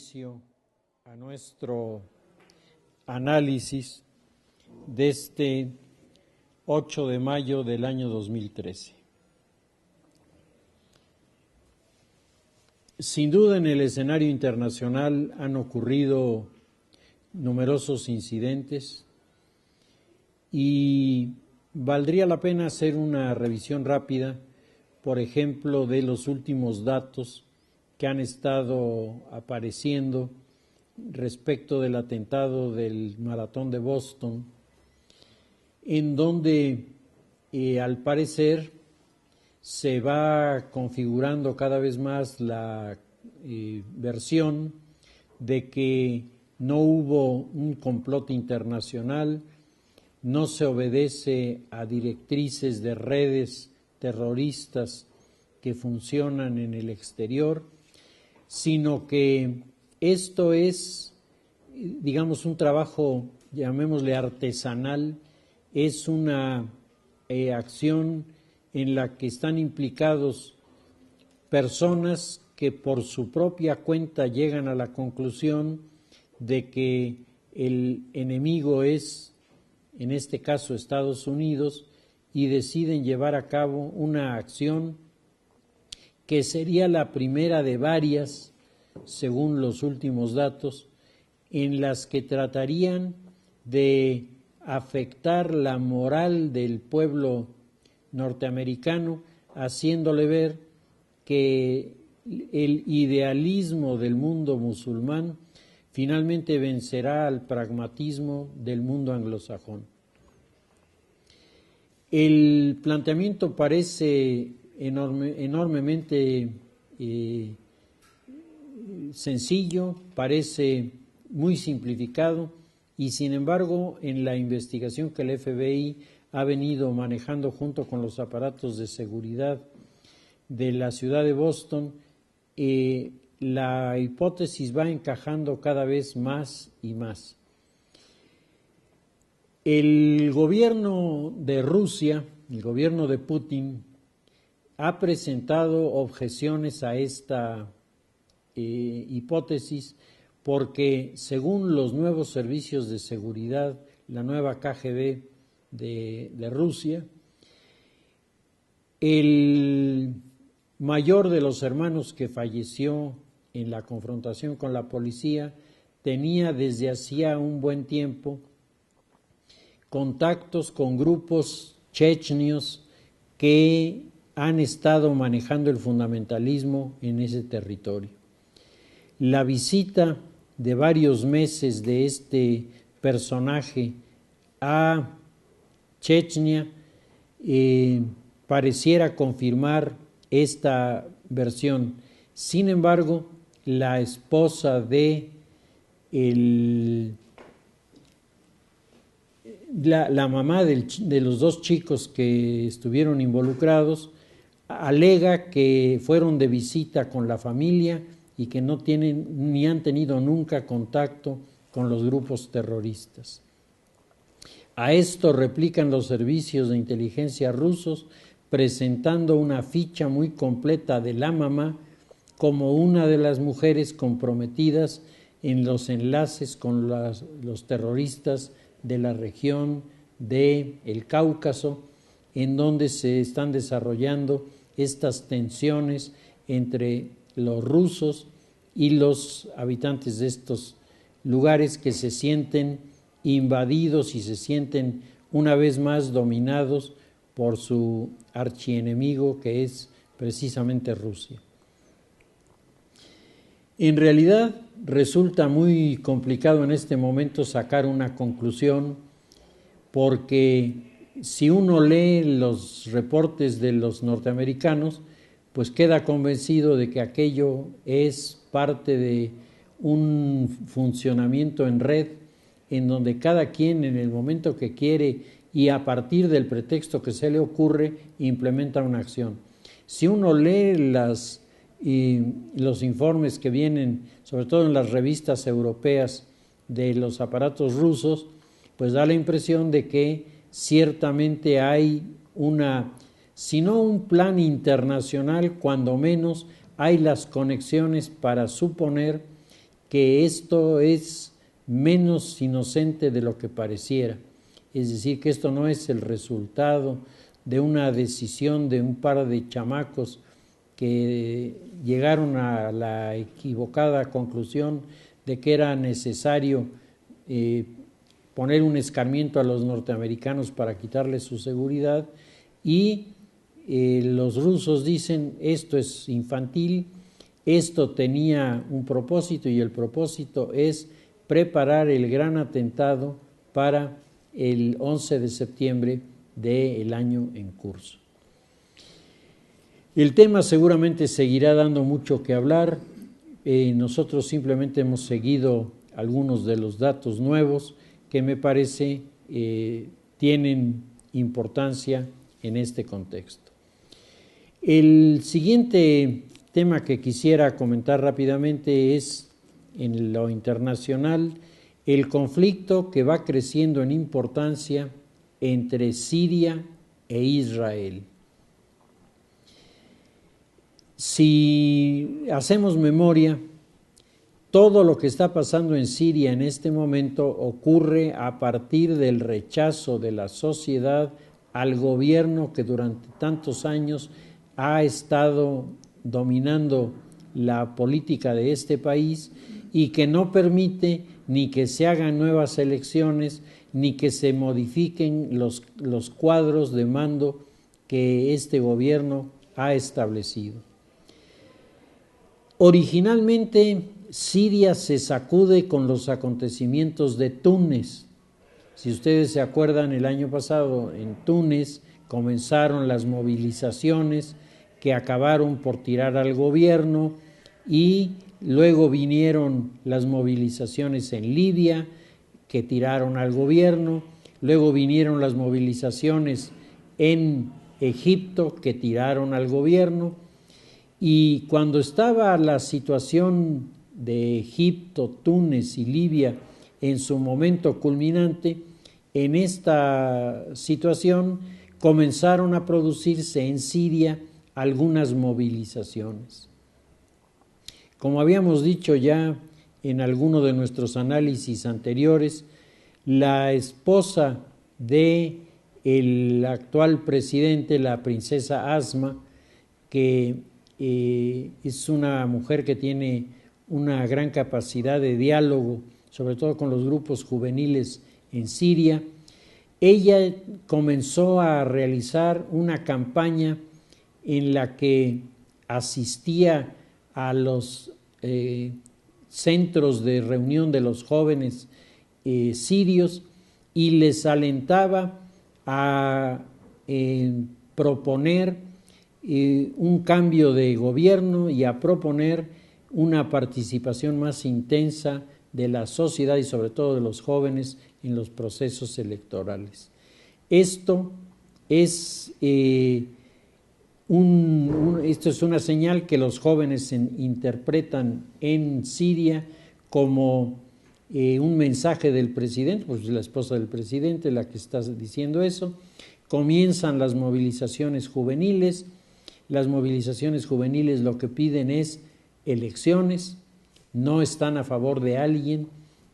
inicio a nuestro análisis de este 8 de mayo del año 2013. Sin duda, en el escenario internacional han ocurrido numerosos incidentes y valdría la pena hacer una revisión rápida, por ejemplo, de los últimos datos que han estado apareciendo respecto del atentado del Maratón de Boston, en donde al parecer se va configurando cada vez más la versión de que no hubo un complot internacional, no se obedece a directrices de redes terroristas que funcionan en el exterior, sino que esto es, digamos, un trabajo, llamémosle artesanal, es una acción en la que están implicados personas que por su propia cuenta llegan a la conclusión de que el enemigo es, en este caso, Estados Unidos, y deciden llevar a cabo una acción que sería la primera de varias, según los últimos datos, en las que tratarían de afectar la moral del pueblo norteamericano, haciéndole ver que el idealismo del mundo musulmán finalmente vencerá al pragmatismo del mundo anglosajón. El planteamiento parece enormemente sencillo, parece muy simplificado y sin embargo en la investigación que el FBI ha venido manejando junto con los aparatos de seguridad de la ciudad de Boston, la hipótesis va encajando cada vez más y más. El gobierno de Rusia, el gobierno de Putin, ha presentado objeciones a esta hipótesis porque, según los nuevos servicios de seguridad, la nueva KGB de Rusia, el mayor de los hermanos que falleció en la confrontación con la policía tenía desde hacía un buen tiempo contactos con grupos chechenios que han estado manejando el fundamentalismo en ese territorio. La visita de varios meses de este personaje a Chechnya pareciera confirmar esta versión. Sin embargo, la esposa de la mamá de los dos chicos que estuvieron involucrados alega que fueron de visita con la familia y que no tienen ni han tenido nunca contacto con los grupos terroristas. A esto replican los servicios de inteligencia rusos, presentando una ficha muy completa de la mamá como una de las mujeres comprometidas en los enlaces con los terroristas de la región del Cáucaso, en donde se están desarrollando estas tensiones entre los rusos y los habitantes de estos lugares que se sienten invadidos y se sienten una vez más dominados por su archienemigo, que es precisamente Rusia. En realidad resulta muy complicado en este momento sacar una conclusión, porque si uno lee los reportes de los norteamericanos, pues queda convencido de que aquello es parte de un funcionamiento en red en donde cada quien en el momento que quiere y a partir del pretexto que se le ocurre implementa una acción. Si uno lee los informes que vienen, sobre todo en las revistas europeas de los aparatos rusos, pues da la impresión de que ciertamente hay si no un plan internacional, cuando menos hay las conexiones para suponer que esto es menos inocente de lo que pareciera. Es decir, que esto no es el resultado de una decisión de un par de chamacos que llegaron a la equivocada conclusión de que era necesario poner un escarmiento a los norteamericanos para quitarles su seguridad, y los rusos dicen esto es infantil, esto tenía un propósito, y el propósito es preparar el gran atentado para el 11 de septiembre del año en curso. El tema seguramente seguirá dando mucho que hablar. Nosotros simplemente hemos seguido algunos de los datos nuevos que me parece tienen importancia en este contexto. El siguiente tema que quisiera comentar rápidamente es, en lo internacional, el conflicto que va creciendo en importancia entre Siria e Israel. Si hacemos memoria, todo lo que está pasando en Siria en este momento ocurre a partir del rechazo de la sociedad al gobierno que durante tantos años ha estado dominando la política de este país y que no permite ni que se hagan nuevas elecciones, ni que se modifiquen los cuadros de mando que este gobierno ha establecido. Originalmente, Siria se sacude con los acontecimientos de Túnez. Si ustedes se acuerdan, el año pasado en Túnez comenzaron las movilizaciones que acabaron por tirar al gobierno, y luego vinieron las movilizaciones en Libia que tiraron al gobierno, luego vinieron las movilizaciones en Egipto que tiraron al gobierno, y cuando estaba la situación de Egipto, Túnez y Libia en su momento culminante, en esta situación comenzaron a producirse en Siria algunas movilizaciones. Como habíamos dicho ya en alguno de nuestros análisis anteriores, la esposa del actual presidente, la princesa Asma, que es una mujer que tiene una gran capacidad de diálogo, sobre todo con los grupos juveniles en Siria, ella comenzó a realizar una campaña en la que asistía a los centros de reunión de los jóvenes sirios y les alentaba a proponer un cambio de gobierno y a proponer una participación más intensa de la sociedad y sobre todo de los jóvenes en los procesos electorales. Esto es una señal que los jóvenes interpretan en Siria como un mensaje del presidente, pues la esposa del presidente la que está diciendo eso. Comienzan las movilizaciones juveniles. Las movilizaciones juveniles lo que piden es elecciones, no están a favor de alguien.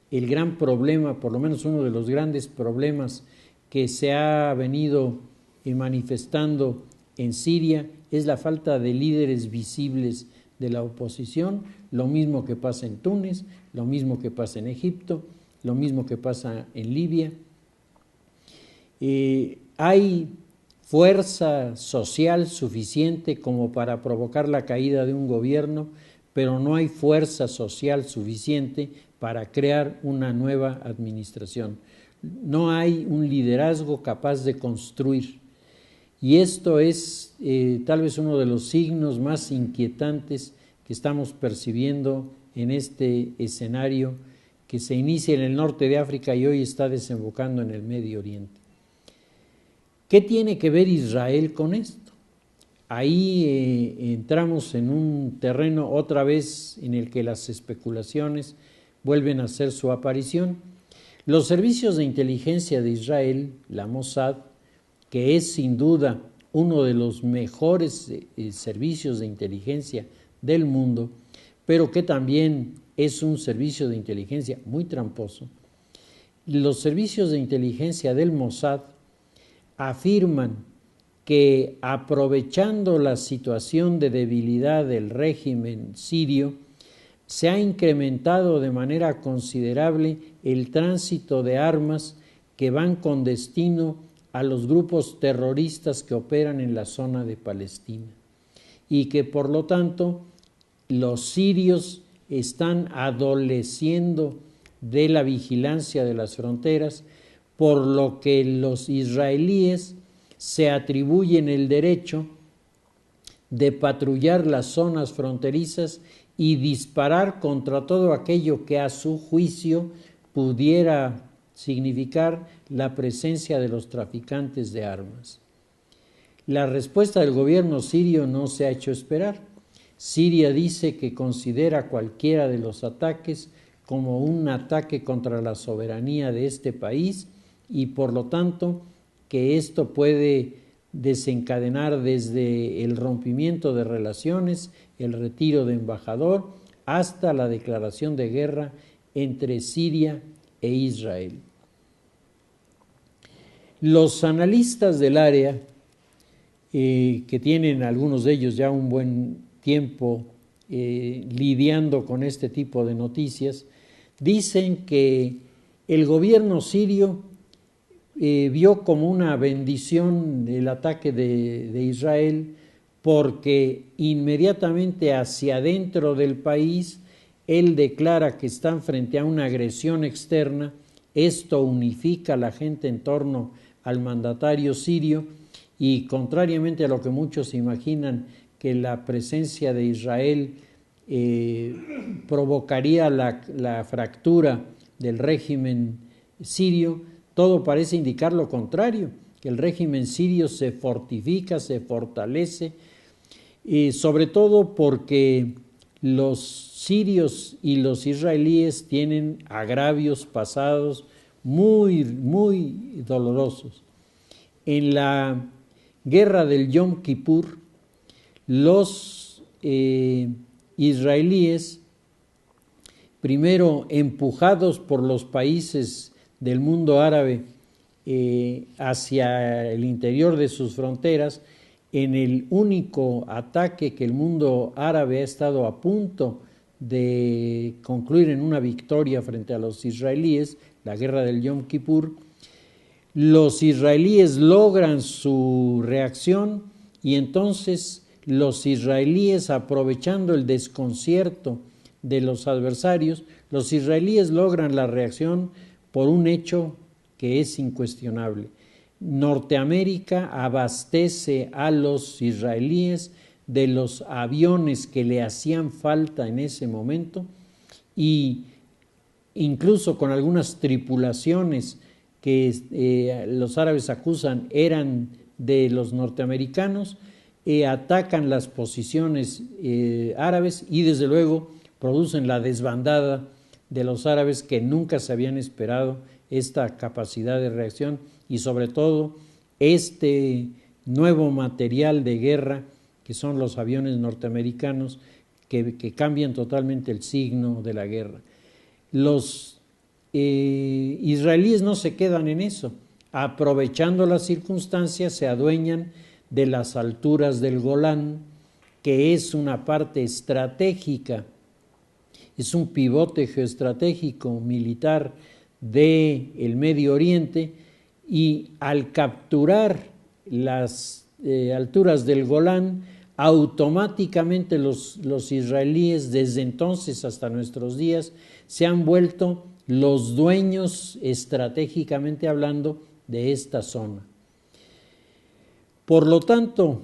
El gran problema, por lo menos uno de los grandes problemas que se ha venido manifestando en Siria es la falta de líderes visibles de la oposición, lo mismo que pasa en Túnez, lo mismo que pasa en Egipto, lo mismo que pasa en Libia. Hay fuerza social suficiente como para provocar la caída de un gobierno, pero no hay fuerza social suficiente para crear una nueva administración. No hay un liderazgo capaz de construir. Y esto es tal vez uno de los signos más inquietantes que estamos percibiendo en este escenario que se inicia en el norte de África y hoy está desembocando en el Medio Oriente. ¿Qué tiene que ver Israel con esto? Ahí entramos en un terreno otra vez en el que las especulaciones vuelven a hacer su aparición. Los servicios de inteligencia de Israel, la Mossad, que es sin duda uno de los mejores servicios de inteligencia del mundo, pero que también es un servicio de inteligencia muy tramposo. Los servicios de inteligencia del Mossad afirman que, aprovechando la situación de debilidad del régimen sirio, se ha incrementado de manera considerable el tránsito de armas que van con destino a los grupos terroristas que operan en la zona de Palestina, y que por lo tanto los sirios están adoleciendo de la vigilancia de las fronteras, por lo que los israelíes se atribuyen el derecho de patrullar las zonas fronterizas y disparar contra todo aquello que a su juicio pudiera significar la presencia de los traficantes de armas. La respuesta del gobierno sirio no se ha hecho esperar. Siria dice que considera cualquiera de los ataques como un ataque contra la soberanía de este país y por lo tanto que esto puede desencadenar desde el rompimiento de relaciones, el retiro de embajador, hasta la declaración de guerra entre Siria e Israel. Los analistas del área, que tienen algunos de ellos ya un buen tiempo lidiando con este tipo de noticias, dicen que el gobierno sirio vio como una bendición el ataque de Israel, porque inmediatamente hacia adentro del país él declara que están frente a una agresión externa. Esto unifica a la gente en torno al mandatario sirio y, contrariamente a lo que muchos imaginan, que la presencia de Israel provocaría la fractura del régimen sirio, todo parece indicar lo contrario, que el régimen sirio se fortifica, se fortalece, y sobre todo porque los sirios y los israelíes tienen agravios pasados muy, muy dolorosos. En la guerra del Yom Kippur, los israelíes, primero empujados por los países del mundo árabe hacia el interior de sus fronteras, en el único ataque que el mundo árabe ha estado a punto de concluir en una victoria frente a los israelíes, la guerra del Yom Kippur, los israelíes logran su reacción y entonces los israelíes, aprovechando el desconcierto de los adversarios, los israelíes logran la reacción por un hecho que es incuestionable. Norteamérica abastece a los israelíes de los aviones que le hacían falta en ese momento, y incluso con algunas tripulaciones que los árabes acusan eran de los norteamericanos, atacan las posiciones árabes y desde luego producen la desbandada de los árabes, que nunca se habían esperado esta capacidad de reacción y sobre todo este nuevo material de guerra que son los aviones norteamericanos, que cambian totalmente el signo de la guerra. Los israelíes no se quedan en eso. Aprovechando las circunstancias, se adueñan de las alturas del Golán, que es una parte estratégica, es un pivote geoestratégico militar del Medio Oriente, y al capturar las alturas del Golán, automáticamente los israelíes, desde entonces hasta nuestros días, se han vuelto los dueños, estratégicamente hablando, de esta zona. Por lo tanto,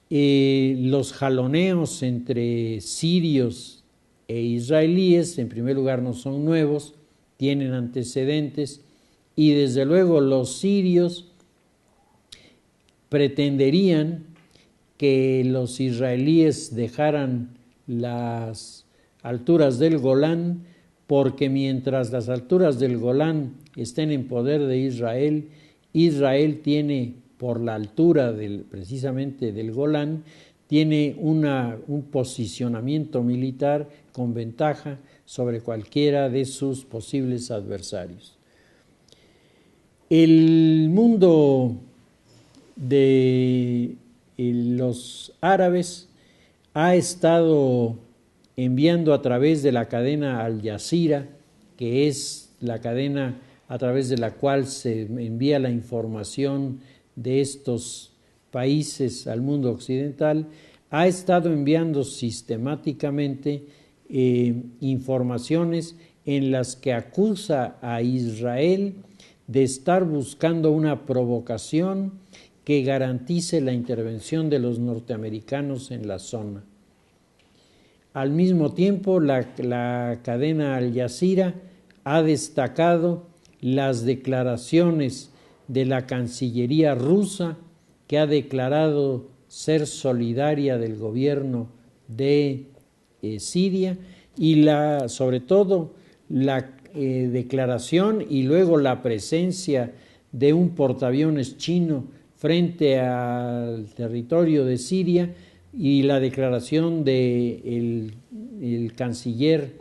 los jaloneos entre sirios e israelíes, en primer lugar, no son nuevos, tienen antecedentes, y desde luego los sirios pretenderían que los israelíes dejaran las alturas del Golán, porque mientras las alturas del Golán estén en poder de Israel, Israel tiene, por la altura precisamente del Golán, tiene un posicionamiento militar con ventaja sobre cualquiera de sus posibles adversarios. El mundo de los árabes ha estado enviando a través de la cadena Al Jazeera, que es la cadena a través de la cual se envía la información de estos países al mundo occidental, ha estado enviando sistemáticamente informaciones en las que acusa a Israel de estar buscando una provocación que garantice la intervención de los norteamericanos en la zona. Al mismo tiempo, la cadena Al Jazeera ha destacado las declaraciones de la Cancillería rusa, que ha declarado ser solidaria del gobierno de Siria, y sobre todo la declaración y luego la presencia de un portaaviones chino frente al territorio de Siria, y la declaración del canciller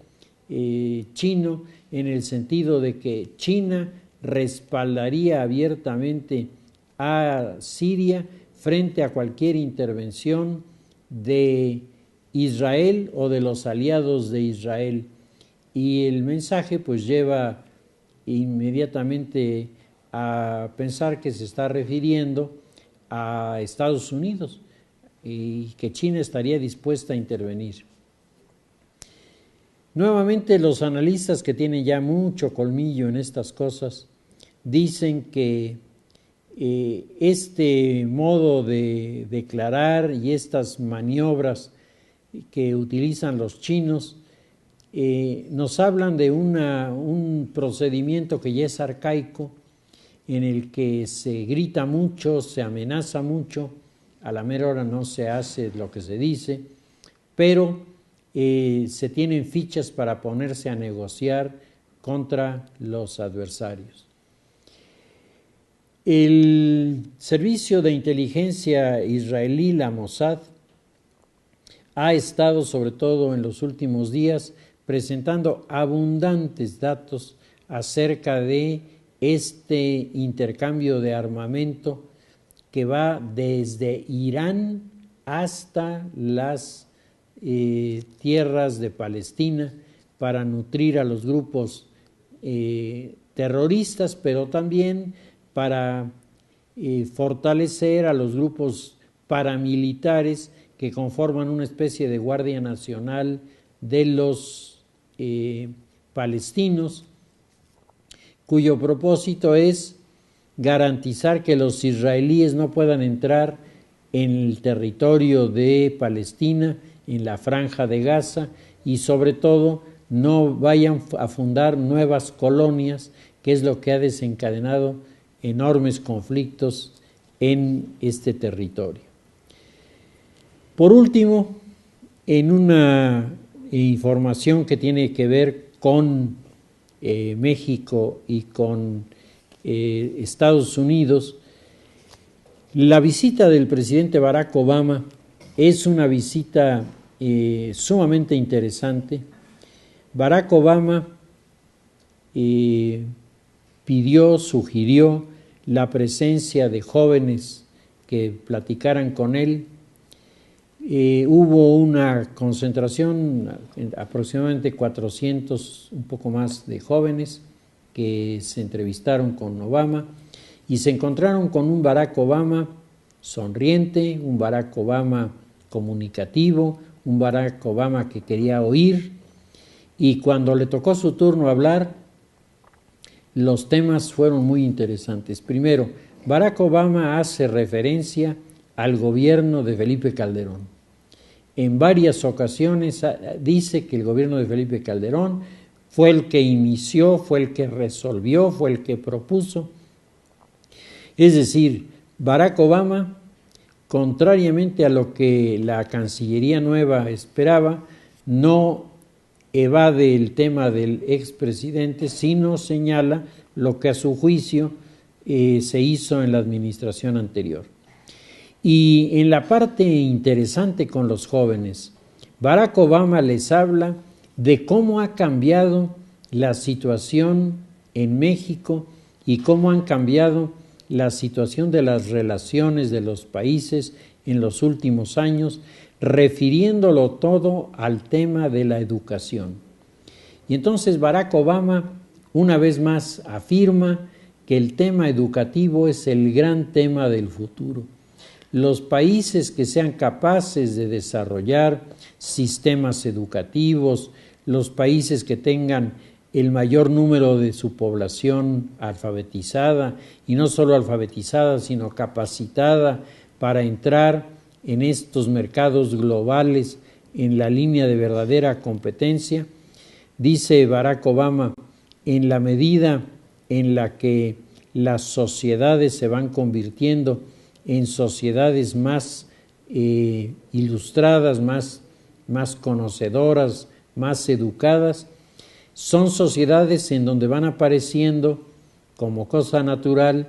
chino en el sentido de que China respaldaría abiertamente a Siria frente a cualquier intervención de Israel o de los aliados de Israel. Y el mensaje pues lleva inmediatamente a pensar que se está refiriendo a Estados Unidos y que China estaría dispuesta a intervenir. Nuevamente, los analistas que tienen ya mucho colmillo en estas cosas dicen que este modo de declarar y estas maniobras que utilizan los chinos nos hablan de un procedimiento que ya es arcaico, en el que se grita mucho, se amenaza mucho, a la mera hora no se hace lo que se dice, pero se tienen fichas para ponerse a negociar contra los adversarios. El servicio de inteligencia israelí, la Mossad, ha estado, sobre todo en los últimos días, presentando abundantes datos acerca de este intercambio de armamento que va desde Irán hasta las tierras de Palestina para nutrir a los grupos terroristas, pero también para fortalecer a los grupos paramilitares que conforman una especie de Guardia Nacional de los palestinos, cuyo propósito es garantizar que los israelíes no puedan entrar en el territorio de Palestina, en la Franja de Gaza, y sobre todo no vayan a fundar nuevas colonias, que es lo que ha desencadenado enormes conflictos en este territorio. Por último, en una información que tiene que ver con México y con Estados Unidos, la visita del presidente Barack Obama es una visita sumamente interesante. Barack Obama sugirió la presencia de jóvenes que platicaran con él. Hubo una concentración, aproximadamente 400, un poco más de jóvenes que se entrevistaron con Obama y se encontraron con un Barack Obama sonriente, un Barack Obama comunicativo, un Barack Obama que quería oír, y cuando le tocó su turno hablar, los temas fueron muy interesantes. Primero, Barack Obama hace referencia al gobierno de Felipe Calderón. En varias ocasiones dice que el gobierno de Felipe Calderón fue el que inició, fue el que resolvió, fue el que propuso. Es decir, Barack Obama, contrariamente a lo que la Cancillería nueva esperaba, no evade el tema del expresidente, sino señala lo que a su juicio se hizo en la administración anterior. Y en la parte interesante con los jóvenes, Barack Obama les habla de cómo ha cambiado la situación en México y cómo han cambiado la situación de las relaciones de los países en los últimos años, refiriéndolo todo al tema de la educación. Y entonces Barack Obama una vez más afirma que el tema educativo es el gran tema del futuro. Los países que sean capaces de desarrollar sistemas educativos, los países que tengan el mayor número de su población alfabetizada, y no solo alfabetizada, sino capacitada para entrar en estos mercados globales en la línea de verdadera competencia, dice Barack Obama, en la medida en la que las sociedades se van convirtiendo en sociedades más ilustradas, más conocedoras, más educadas, son sociedades en donde van apareciendo, como cosa natural,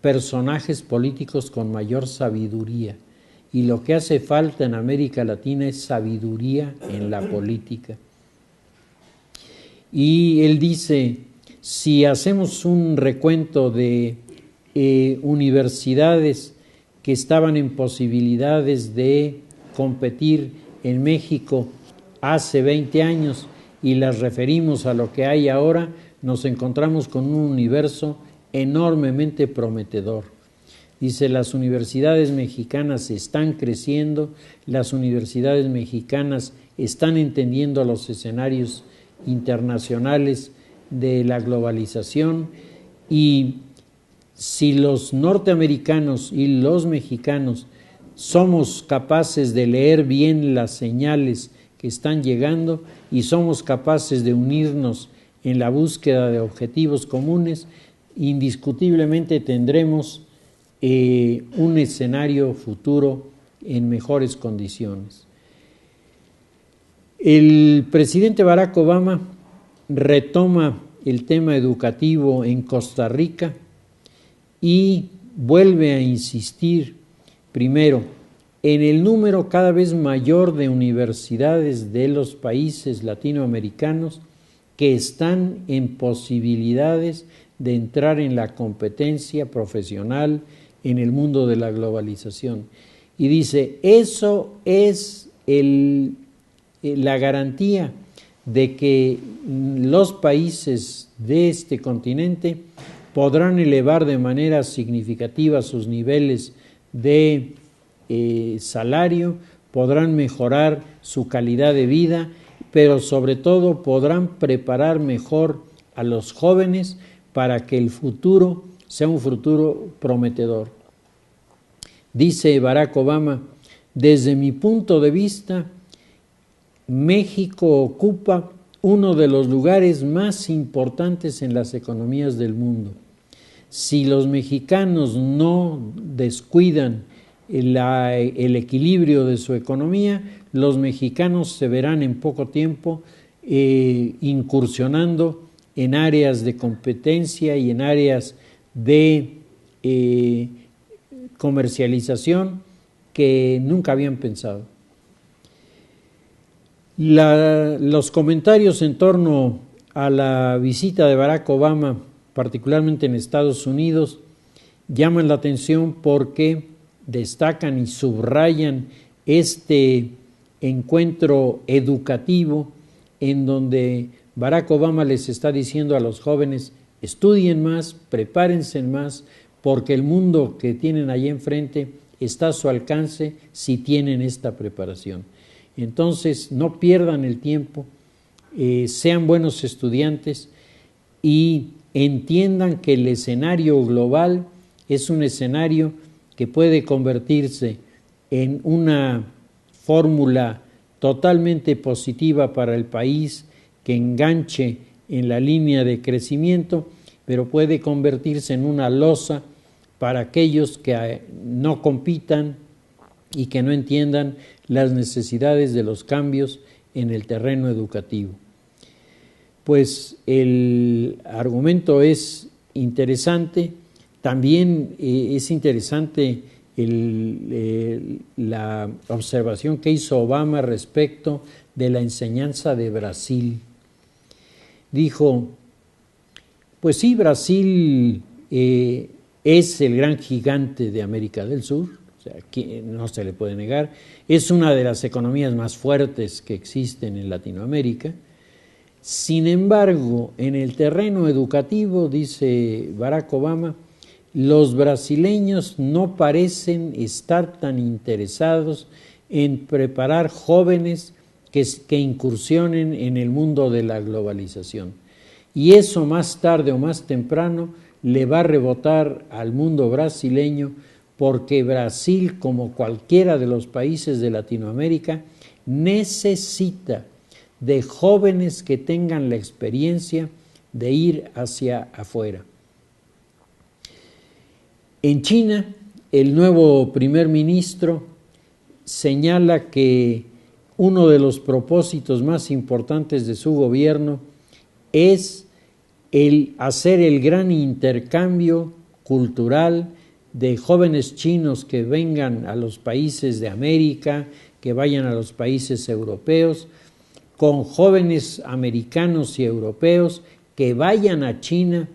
personajes políticos con mayor sabiduría. Y lo que hace falta en América Latina es sabiduría en la política. Y él dice, si hacemos un recuento de universidades que estaban en posibilidades de competir en México hace 20 años y las referimos a lo que hay ahora, nos encontramos con un universo enormemente prometedor. Dice, las universidades mexicanas están creciendo, las universidades mexicanas están entendiendo los escenarios internacionales de la globalización, y si los norteamericanos y los mexicanos somos capaces de leer bien las señales que están llegando y somos capaces de unirnos en la búsqueda de objetivos comunes, indiscutiblemente tendremos un escenario futuro en mejores condiciones. El presidente Barack Obama retoma el tema educativo en Costa Rica y vuelve a insistir, primero, en el número cada vez mayor de universidades de los países latinoamericanos que están en posibilidades de entrar en la competencia profesional en el mundo de la globalización. Y dice, eso es la garantía de que los países de este continente podrán elevar de manera significativa sus niveles de salario, podrán mejorar su calidad de vida, pero sobre todo podrán preparar mejor a los jóvenes para que el futuro sea un futuro prometedor. Dice Barack Obama, desde mi punto de vista, México ocupa uno de los lugares más importantes en las economías del mundo. Si los mexicanos no descuidan el equilibrio de su economía, los mexicanos se verán en poco tiempo incursionando en áreas de competencia y en áreas de comercialización que nunca habían pensado. Los comentarios en torno a la visita de Barack Obama, particularmente en Estados Unidos, llaman la atención porque destacan y subrayan este encuentro educativo en donde Barack Obama les está diciendo a los jóvenes, estudien más, prepárense más, porque el mundo que tienen allí enfrente está a su alcance si tienen esta preparación. Entonces, no pierdan el tiempo, sean buenos estudiantes y entiendan que el escenario global es un escenario que puede convertirse en una fórmula totalmente positiva para el país, que enganche en la línea de crecimiento, pero puede convertirse en una losa para aquellos que no compitan y que no entiendan las necesidades de los cambios en el terreno educativo. Pues el argumento es interesante, también es interesante la observación que hizo Obama respecto de la enseñanza de Brasil. Dijo, pues sí, Brasil es el gran gigante de América del Sur, o sea, aquí no se le puede negar, es una de las economías más fuertes que existen en Latinoamérica. Sin embargo, en el terreno educativo, dice Barack Obama, los brasileños no parecen estar tan interesados en preparar jóvenes que incursionen en el mundo de la globalización. Y eso más tarde o más temprano le va a rebotar al mundo brasileño, porque Brasil, como cualquiera de los países de Latinoamérica, necesita de jóvenes que tengan la experiencia de ir hacia afuera. En China, el nuevo primer ministro señala que uno de los propósitos más importantes de su gobierno es el hacer el gran intercambio cultural de jóvenes chinos que vengan a los países de América, que vayan a los países europeos, con jóvenes americanos y europeos que vayan a China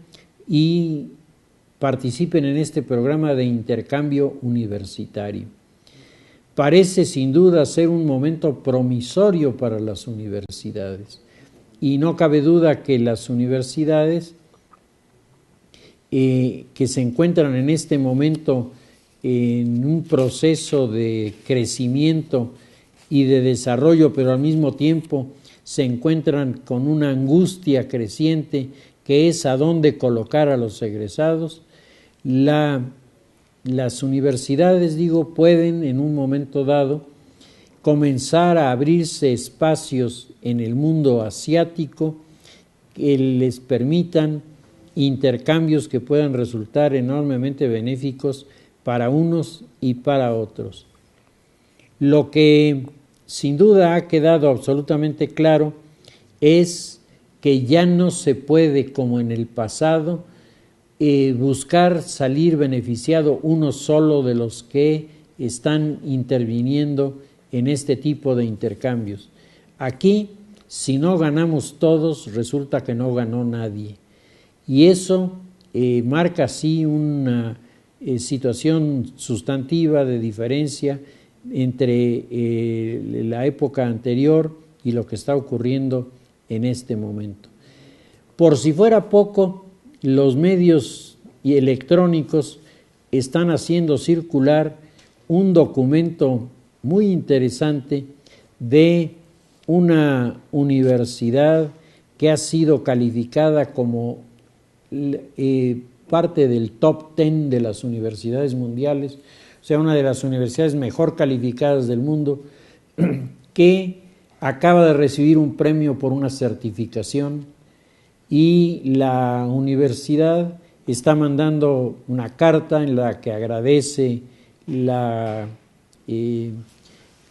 y participen en este programa de intercambio universitario. Parece sin duda ser un momento promisorio para las universidades, y no cabe duda que las universidades que se encuentran en este momento en un proceso de crecimiento y de desarrollo, pero al mismo tiempo se encuentran con una angustia creciente que es a dónde colocar a los egresados. Las universidades, pueden en un momento dado comenzar a abrirse espacios en el mundo asiático que les permitan intercambios que puedan resultar enormemente benéficos para unos y para otros. Lo que sin duda ha quedado absolutamente claro es que ya no se puede, como en el pasado, buscar salir beneficiado uno solo de los que están interviniendo en este tipo de intercambios. Aquí, si no ganamos todos, resulta que no ganó nadie. Y eso marca así una situación sustantiva de diferencia entre la época anterior y lo que está ocurriendo en este momento. Por si fuera poco, los medios electrónicos están haciendo circular un documento muy interesante de una universidad que ha sido calificada como parte del top 10 de las universidades mundiales, o sea, una de las universidades mejor calificadas del mundo, que acaba de recibir un premio por una certificación, y la universidad está mandando una carta en la que agradece la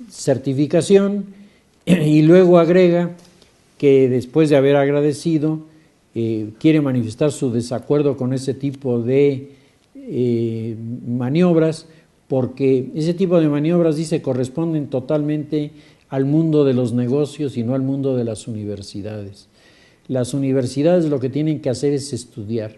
certificación y luego agrega que después de haber agradecido quiere manifestar su desacuerdo con ese tipo de maniobras, porque ese tipo de maniobras, dice, corresponden totalmente al mundo de los negocios y no al mundo de las universidades. Las universidades lo que tienen que hacer es estudiar.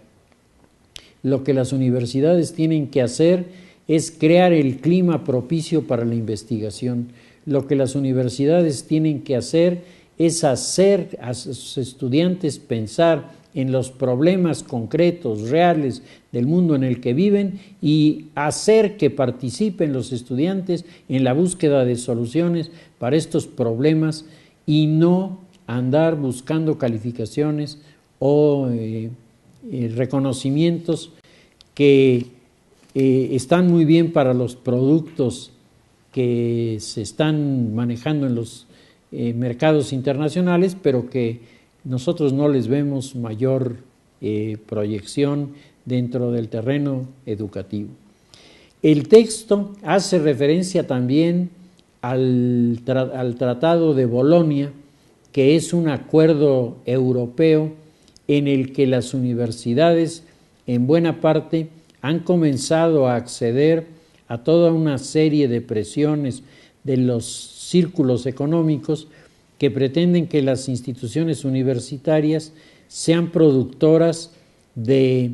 Lo que las universidades tienen que hacer es crear el clima propicio para la investigación. Lo que las universidades tienen que hacer es hacer a sus estudiantes pensar en los problemas concretos, reales del mundo en el que viven, y hacer que participen los estudiantes en la búsqueda de soluciones para estos problemas, y no andar buscando calificaciones o reconocimientos que están muy bien para los productos que se están manejando en los mercados internacionales, pero que nosotros no les vemos mayor proyección dentro del terreno educativo. El texto hace referencia también al Tratado de Bolonia, que es un acuerdo europeo en el que las universidades en buena parte han comenzado a acceder a toda una serie de presiones de los círculos económicos que pretenden que las instituciones universitarias sean productoras de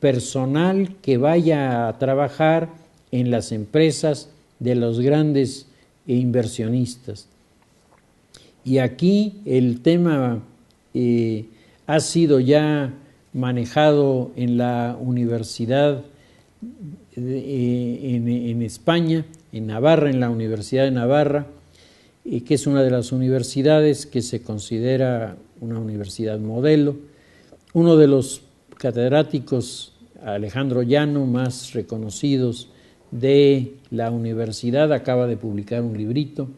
personal que vaya a trabajar en las empresas de los grandes inversionistas. Y aquí el tema ha sido ya manejado en la universidad en España, en Navarra, en la Universidad de Navarra, que es una de las universidades que se considera una universidad modelo. Uno de los catedráticos, Alejandro Llano, más reconocidos de la universidad, acaba de publicar un librito.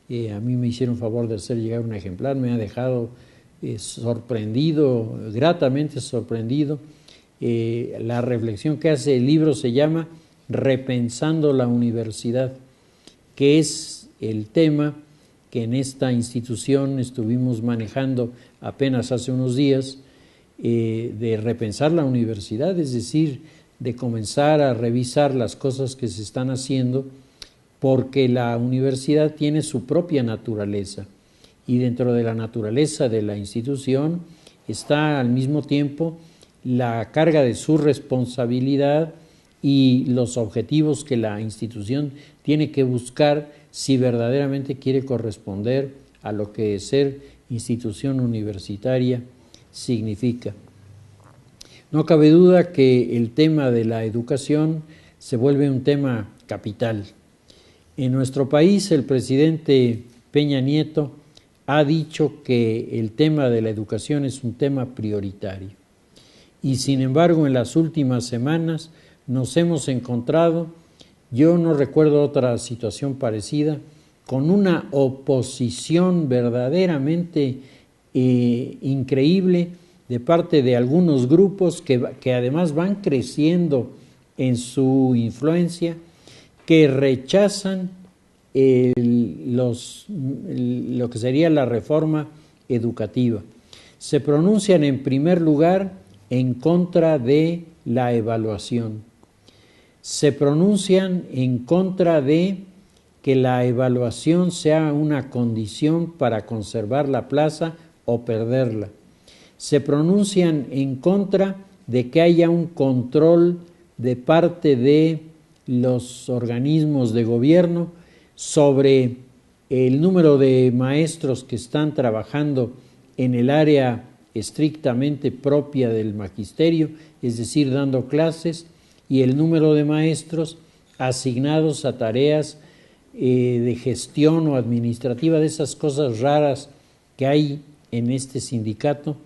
A mí me hicieron favor de hacer llegar un ejemplar, me ha dejado sorprendido, gratamente sorprendido. La reflexión que hace el libro se llama Repensando la Universidad, que es el tema que en esta institución estuvimos manejando apenas hace unos días, de repensar la universidad, es decir, de comenzar a revisar las cosas que se están haciendo, porque la universidad tiene su propia naturaleza y dentro de la naturaleza de la institución está al mismo tiempo la carga de su responsabilidad y los objetivos que la institución tiene que buscar si verdaderamente quiere corresponder a lo que ser institución universitaria significa. No cabe duda que el tema de la educación se vuelve un tema capital. En nuestro país, el presidente Peña Nieto ha dicho que el tema de la educación es un tema prioritario. Y sin embargo, en las últimas semanas nos hemos encontrado, yo no recuerdo otra situación parecida, con una oposición verdaderamente increíble de parte de algunos grupos que además van creciendo en su influencia, que rechazan lo que sería la reforma educativa. Se pronuncian en primer lugar en contra de la evaluación. Se pronuncian en contra de que la evaluación sea una condición para conservar la plaza o perderla. Se pronuncian en contra de que haya un control de parte de los organismos de gobierno sobre el número de maestros que están trabajando en el área estrictamente propia del magisterio, es decir, dando clases, y el número de maestros asignados a tareas de gestión o administrativa, de esas cosas raras que hay en este sindicato,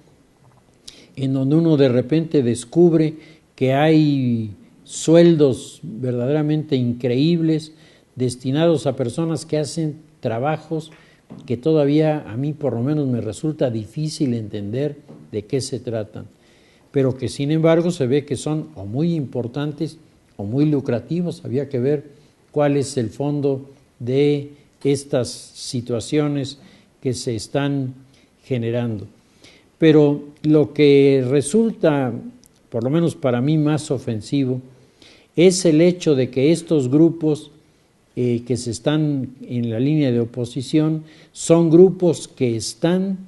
en donde uno de repente descubre que hay sueldos verdaderamente increíbles destinados a personas que hacen trabajos que todavía a mí por lo menos me resulta difícil entender de qué se tratan, pero que sin embargo se ve que son o muy importantes o muy lucrativos. Había que ver cuál es el fondo de estas situaciones que se están generando. Pero lo que resulta, por lo menos para mí, más ofensivo es el hecho de que estos grupos que se están en la línea de oposición son grupos que están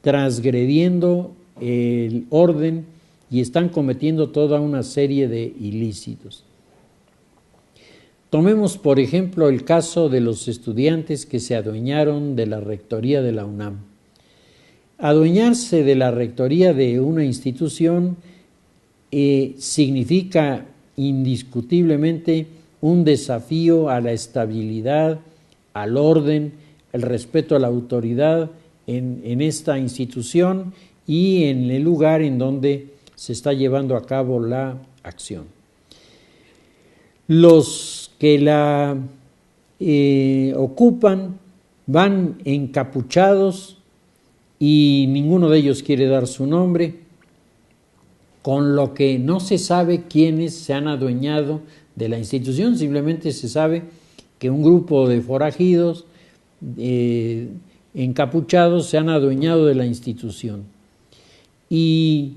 transgrediendo el orden y están cometiendo toda una serie de ilícitos. Tomemos, por ejemplo, el caso de los estudiantes que se adueñaron de la rectoría de la UNAM. Adueñarse de la rectoría de una institución significa indiscutiblemente un desafío a la estabilidad, al orden, el respeto a la autoridad en esta institución y en el lugar en donde se está llevando a cabo la acción. Los que la ocupan van encapuchados y ninguno de ellos quiere dar su nombre, con lo que no se sabe quiénes se han adueñado de la institución. Simplemente se sabe que un grupo de forajidos encapuchados se han adueñado de la institución. Y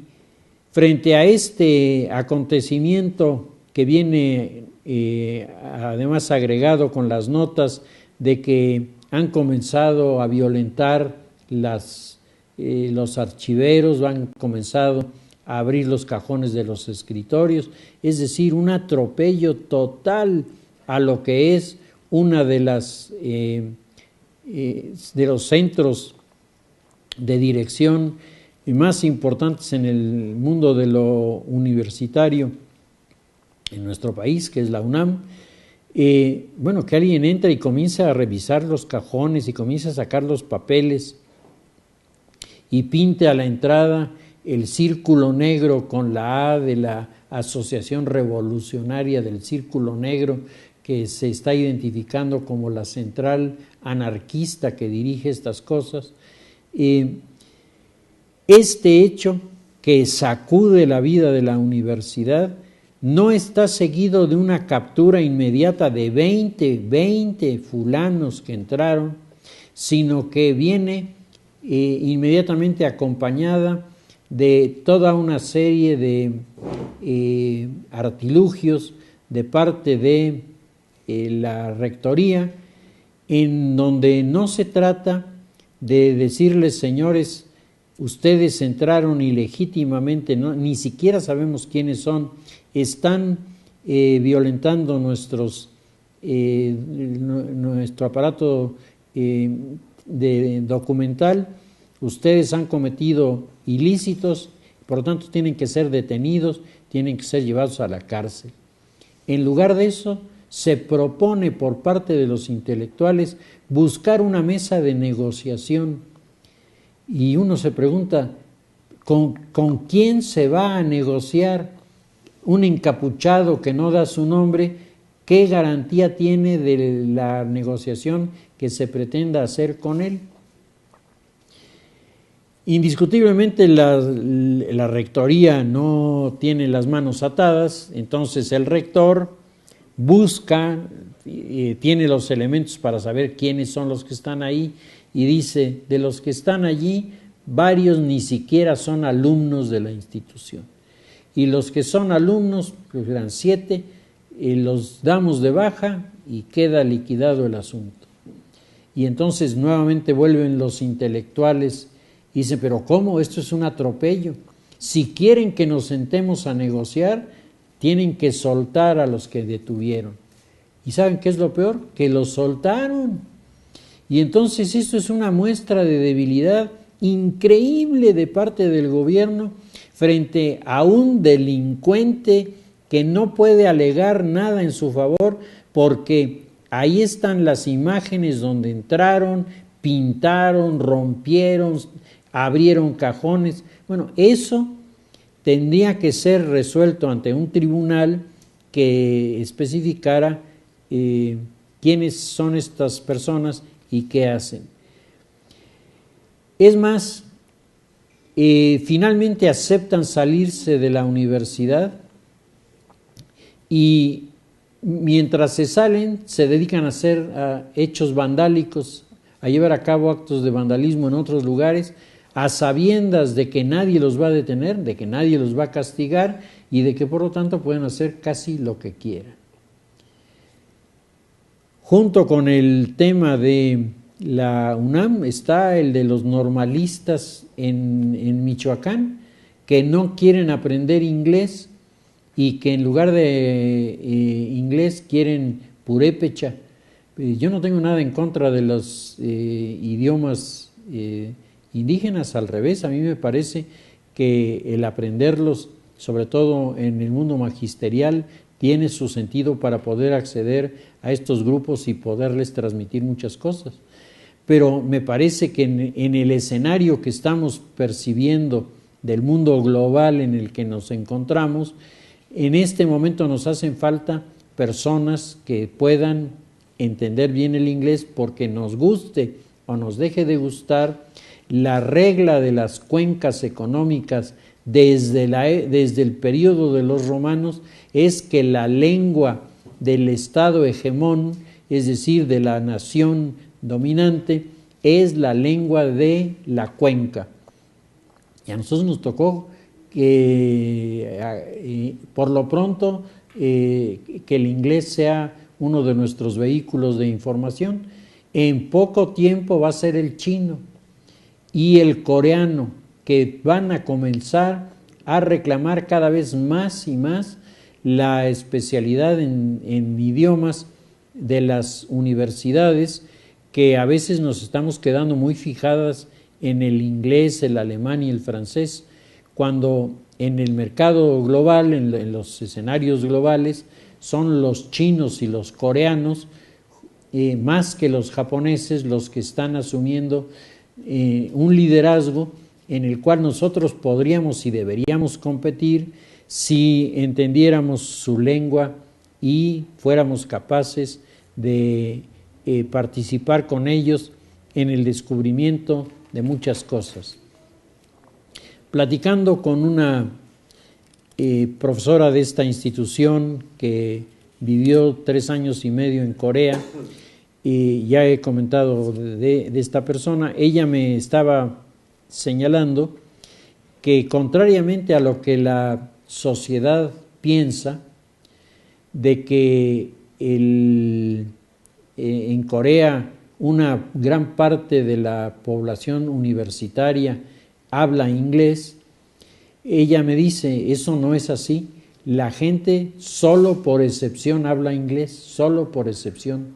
frente a este acontecimiento que viene además agregado con las notas de que han comenzado a violentar los archiveros, han comenzado a abrir los cajones de los escritorios, es decir, un atropello total a lo que es una de los centros de dirección más importantes en el mundo de lo universitario en nuestro país, que es la UNAM. Que alguien entra y comienza a revisar los cajones y comienza a sacar los papeles y pinte a la entrada el círculo negro con la A de la Asociación Revolucionaria del Círculo Negro, que se está identificando como la central anarquista que dirige estas cosas. Este hecho que sacude la vida de la universidad no está seguido de una captura inmediata de 20 fulanos que entraron, sino que viene inmediatamente acompañada de toda una serie de artilugios de parte de la rectoría, en donde no se trata de decirles, señores, ustedes entraron ilegítimamente, ¿no? Ni siquiera sabemos quiénes son, están violentando nuestro aparato de documental, ustedes han cometido ilícitos, por lo tanto tienen que ser detenidos, tienen que ser llevados a la cárcel. En lugar de eso, se propone por parte de los intelectuales buscar una mesa de negociación. Y uno se pregunta, ¿con quién se va a negociar? Un encapuchado que no da su nombre, ¿qué garantía tiene de la negociación que se pretenda hacer con él? Indiscutiblemente la rectoría no tiene las manos atadas, entonces el rector busca, tiene los elementos para saber quiénes son los que están ahí y dice, de los que están allí, varios ni siquiera son alumnos de la institución. Y los que son alumnos, pues eran 7, los damos de baja y queda liquidado el asunto. Y entonces nuevamente vuelven los intelectuales y dicen, pero ¿cómo? Esto es un atropello. Si quieren que nos sentemos a negociar, tienen que soltar a los que detuvieron. ¿Y saben qué es lo peor? Que los soltaron. Y entonces esto es una muestra de debilidad increíble de parte del gobierno frente a un delincuente que no puede alegar nada en su favor, porque ahí están las imágenes donde entraron, pintaron, rompieron, abrieron cajones. Bueno, eso tendría que ser resuelto ante un tribunal que especificara quiénes son estas personas y qué hacen. Es más, finalmente aceptan salirse de la universidad y mientras se salen se dedican a hacer hechos vandálicos, a llevar a cabo actos de vandalismo en otros lugares, a sabiendas de que nadie los va a detener, de que nadie los va a castigar y de que por lo tanto pueden hacer casi lo que quieran. Junto con el tema de la UNAM está el de los normalistas en Michoacán, que no quieren aprender inglés y que en lugar de inglés quieren purépecha. Yo no tengo nada en contra de los idiomas indígenas, al revés, a mí me parece que el aprenderlos, sobre todo en el mundo magisterial, tiene su sentido para poder acceder a estos grupos y poderles transmitir muchas cosas. Pero me parece que en el escenario que estamos percibiendo del mundo global en el que nos encontramos, en este momento nos hacen falta personas que puedan entender bien el inglés, porque nos guste o nos deje de gustar, la regla de las cuencas económicas desde el periodo de los romanos es que la lengua del Estado hegemón, es decir, de la nación dominante, es la lengua de la cuenca. Y a nosotros nos tocó que por lo pronto que el inglés sea uno de nuestros vehículos de información. En poco tiempo va a ser el chino y el coreano, que van a comenzar a reclamar cada vez más y más la especialidad en idiomas de las universidades, que a veces nos estamos quedando muy fijadas en el inglés, el alemán y el francés, cuando en el mercado global, en los escenarios globales, son los chinos y los coreanos, más que los japoneses, los que están asumiendo un liderazgo en el cual nosotros podríamos y deberíamos competir si entendiéramos su lengua y fuéramos capaces de participar con ellos en el descubrimiento de muchas cosas. Platicando con una profesora de esta institución que vivió 3 años y medio en Corea, y ya he comentado de esta persona, ella me estaba señalando que contrariamente a lo que la sociedad piensa, de que en Corea una gran parte de la población universitaria habla inglés, ella me dice, eso no es así, la gente solo por excepción habla inglés, solo por excepción.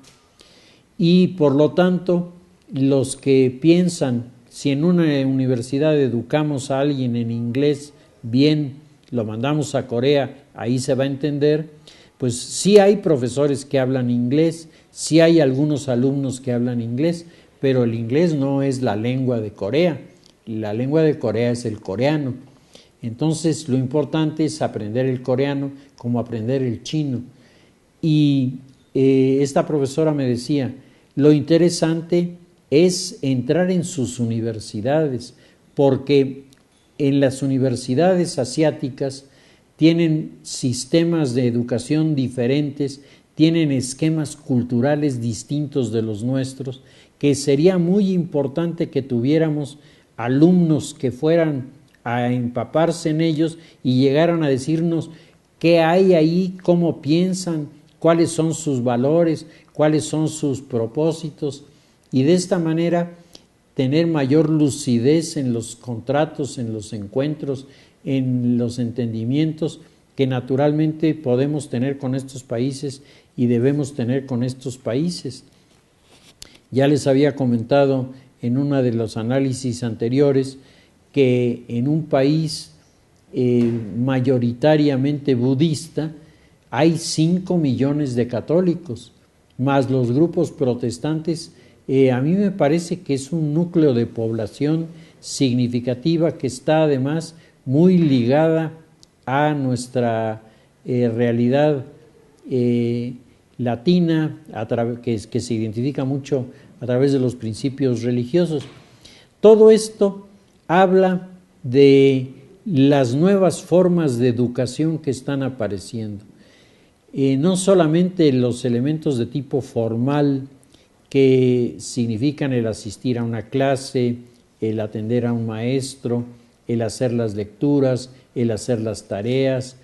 Y por lo tanto, los que piensan, si en una universidad educamos a alguien en inglés bien, lo mandamos a Corea, ahí se va a entender, pues sí hay profesores que hablan inglés, sí hay algunos alumnos que hablan inglés, pero el inglés no es la lengua de Corea, la lengua de Corea es el coreano. Entonces lo importante es aprender el coreano como aprender el chino. Y esta profesora me decía, lo interesante es entrar en sus universidades, porque en las universidades asiáticas tienen sistemas de educación diferentes, tienen esquemas culturales distintos de los nuestros, que sería muy importante que tuviéramos alumnos que fueran a empaparse en ellos y llegaran a decirnos qué hay ahí, cómo piensan, cuáles son sus valores, cuáles son sus propósitos, y de esta manera tener mayor lucidez en los contratos, en los encuentros, en los entendimientos que naturalmente podemos tener con estos países y debemos tener con estos países. Ya les había comentado en uno de los análisis anteriores que en un país mayoritariamente budista hay 5 millones de católicos, más los grupos protestantes. A mí me parece que es un núcleo de población significativa que está además muy ligada a nuestra realidad latina, que se identifica mucho a través de los principios religiosos. Todo esto habla de las nuevas formas de educación que están apareciendo. No solamente los elementos de tipo formal que significan el asistir a una clase, el atender a un maestro, el hacer las lecturas, el hacer las tareas,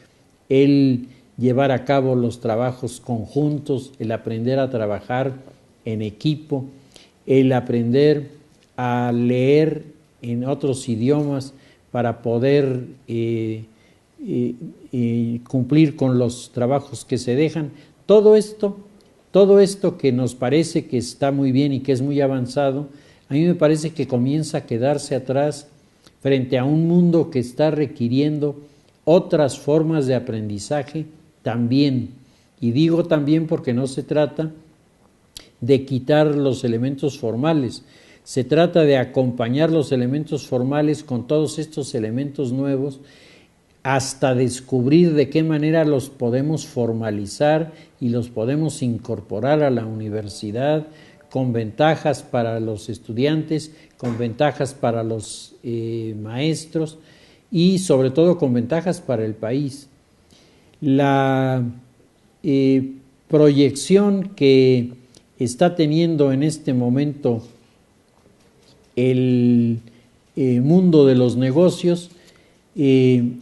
el llevar a cabo los trabajos conjuntos, el aprender a trabajar en equipo, el aprender a leer en otros idiomas para poder cumplir con los trabajos que se dejan. Todo esto que nos parece que está muy bien y que es muy avanzado, a mí me parece que comienza a quedarse atrás frente a un mundo que está requiriendo otras formas de aprendizaje también. Y digo también porque no se trata de quitar los elementos formales, se trata de acompañar los elementos formales con todos estos elementos nuevos hasta descubrir de qué manera los podemos formalizar y los podemos incorporar a la universidad con ventajas para los estudiantes, con ventajas para los maestros y sobre todo con ventajas para el país. La proyección que está teniendo en este momento el mundo de los negocios en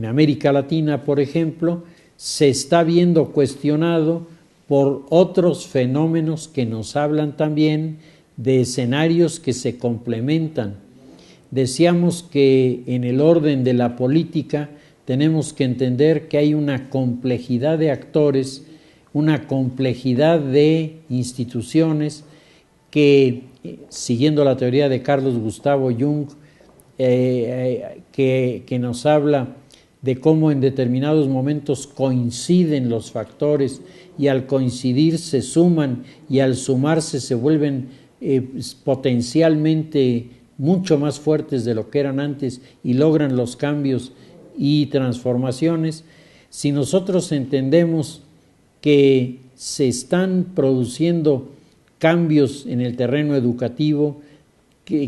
América Latina, por ejemplo, se está viendo cuestionado por otros fenómenos que nos hablan también de escenarios que se complementan. Decíamos que en el orden de la política tenemos que entender que hay una complejidad de actores, una complejidad de instituciones que, siguiendo la teoría de Carlos Gustavo Jung, que nos habla de cómo en determinados momentos coinciden los factores y al coincidir se suman y al sumarse se vuelven potencialmente mucho más fuertes de lo que eran antes y logran los cambios y transformaciones. Si nosotros entendemos que se están produciendo cambios en el terreno educativo,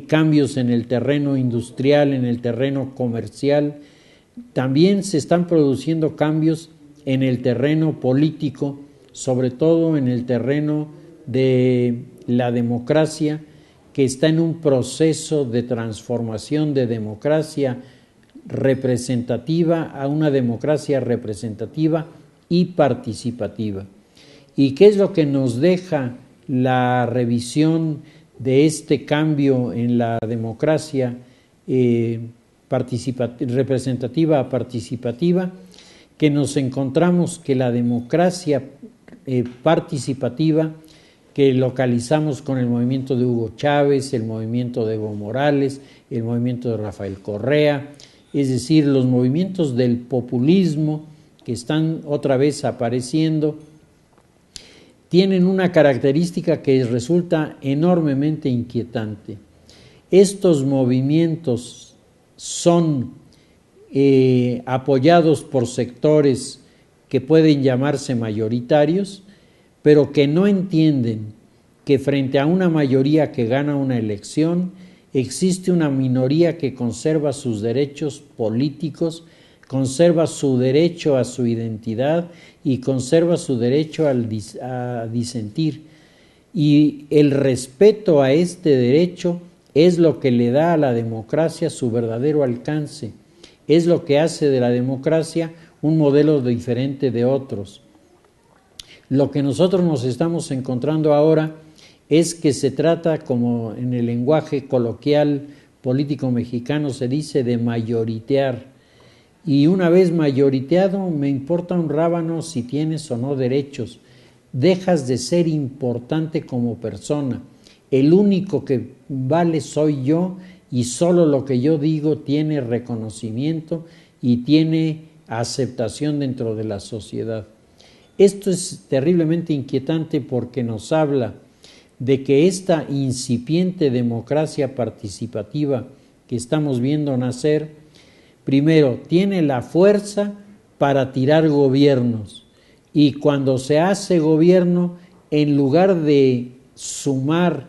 cambios en el terreno industrial, en el terreno comercial, también se están produciendo cambios en el terreno político, sobre todo en el terreno de la democracia, que está en un proceso de transformación de democracia representativa a una democracia representativa y participativa. ¿Y qué es lo que nos deja la revisión de este cambio en la democracia representativa a participativa? Que nos encontramos que la democracia participativa, que localizamos con el movimiento de Hugo Chávez, el movimiento de Evo Morales, el movimiento de Rafael Correa, es decir, los movimientos del populismo que están otra vez apareciendo, tienen una característica que resulta enormemente inquietante. Estos movimientos son apoyados por sectores que pueden llamarse mayoritarios, pero que no entienden que frente a una mayoría que gana una elección, existe una minoría que conserva sus derechos políticos, conserva su derecho a su identidad y conserva su derecho a disentir. Y el respeto a este derecho es lo que le da a la democracia su verdadero alcance, es lo que hace de la democracia un modelo diferente de otros. Lo que nosotros nos estamos encontrando ahora es que se trata, como en el lenguaje coloquial político mexicano se dice, de mayoritear. Y una vez mayoriteado, me importa un rábano si tienes o no derechos. Dejas de ser importante como persona. El único que vale soy yo y solo lo que yo digo tiene reconocimiento y tiene aceptación dentro de la sociedad. Esto es terriblemente inquietante porque nos habla de que esta incipiente democracia participativa que estamos viendo nacer, primero, tiene la fuerza para tirar gobiernos, y cuando se hace gobierno, en lugar de sumar,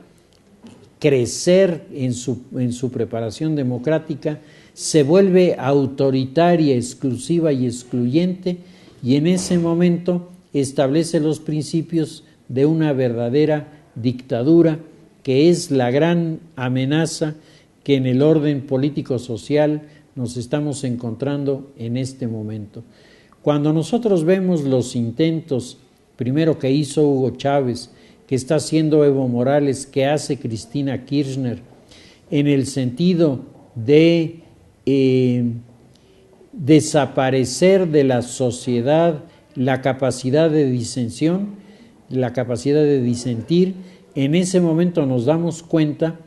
crecer en su preparación democrática, se vuelve autoritaria, exclusiva y excluyente, y en ese momento establece los principios de una verdadera dictadura, que es la gran amenaza que en el orden político-social nos estamos encontrando en este momento. Cuando nosotros vemos los intentos, primero que hizo Hugo Chávez, que está haciendo Evo Morales, que hace Cristina Kirchner, en el sentido de desaparecer de la sociedad la capacidad de disensión, la capacidad de disentir, en ese momento nos damos cuenta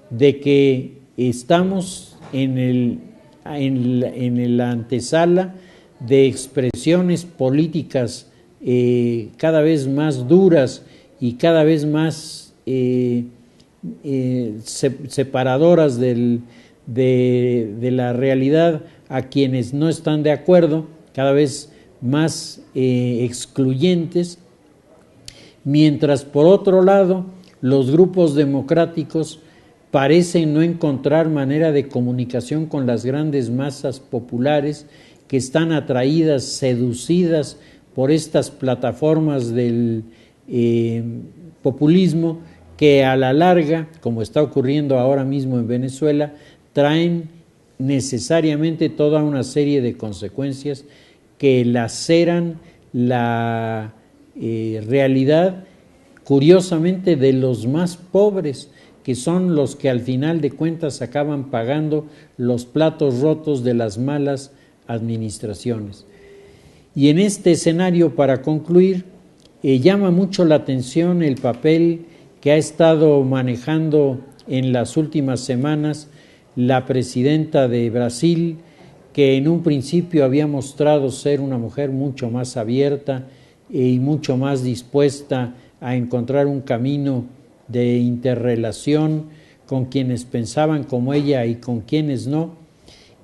de que estamos en la antesala de expresiones políticas cada vez más duras y cada vez más separadoras de la realidad a quienes no están de acuerdo, cada vez más excluyentes, mientras por otro lado los grupos democráticos parecen no encontrar manera de comunicación con las grandes masas populares que están atraídas, seducidas por estas plataformas del populismo que a la larga, como está ocurriendo ahora mismo en Venezuela, traen necesariamente toda una serie de consecuencias que laceran la realidad, curiosamente, de los más pobres, que son los que al final de cuentas acaban pagando los platos rotos de las malas administraciones. Y en este escenario, para concluir, llama mucho la atención el papel que ha estado manejando en las últimas semanas la presidenta de Brasil, que en un principio había mostrado ser una mujer mucho más abierta y mucho más dispuesta a encontrar un camino de interrelación con quienes pensaban como ella y con quienes no.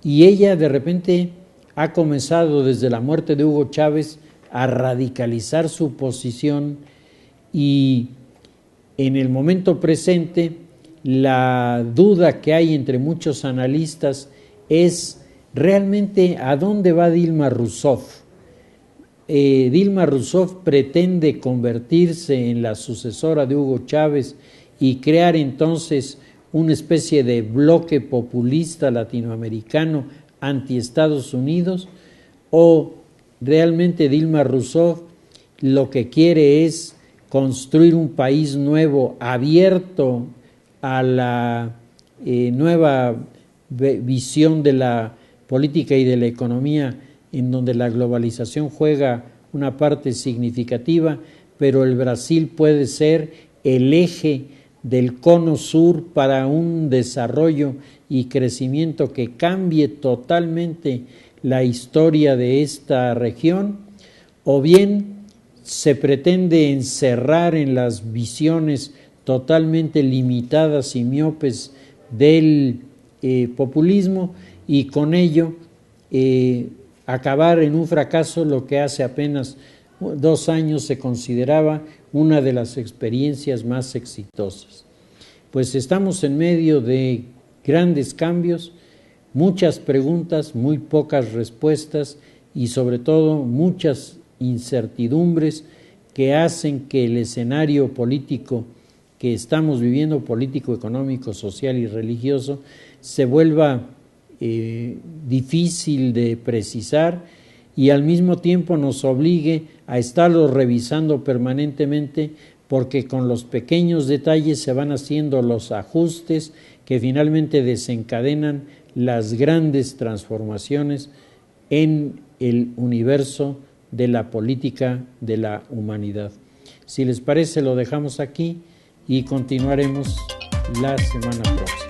Y ella de repente ha comenzado desde la muerte de Hugo Chávez a radicalizar su posición, y en el momento presente la duda que hay entre muchos analistas es realmente a dónde va Dilma Rousseff. Dilma Rousseff pretende convertirse en la sucesora de Hugo Chávez y crear entonces una especie de bloque populista latinoamericano anti Estados Unidos, o realmente Dilma Rousseff lo que quiere es construir un país nuevo, abierto a la nueva visión de la política y de la economía, en donde la globalización juega una parte significativa, pero el Brasil puede ser el eje del cono sur para un desarrollo y crecimiento que cambie totalmente la historia de esta región, o bien se pretende encerrar en las visiones totalmente limitadas y miopes del populismo, y con ello acabar en un fracaso lo que hace apenas 2 años se consideraba una de las experiencias más exitosas. Pues estamos en medio de grandes cambios, muchas preguntas, muy pocas respuestas y sobre todo muchas incertidumbres que hacen que el escenario político que estamos viviendo, político, económico, social y religioso, se vuelva difícil de precisar, y al mismo tiempo nos obligue a estarlo revisando permanentemente, porque con los pequeños detalles se van haciendo los ajustes que finalmente desencadenan las grandes transformaciones en el universo de la política de la humanidad. Si les parece, lo dejamos aquí y continuaremos la semana próxima.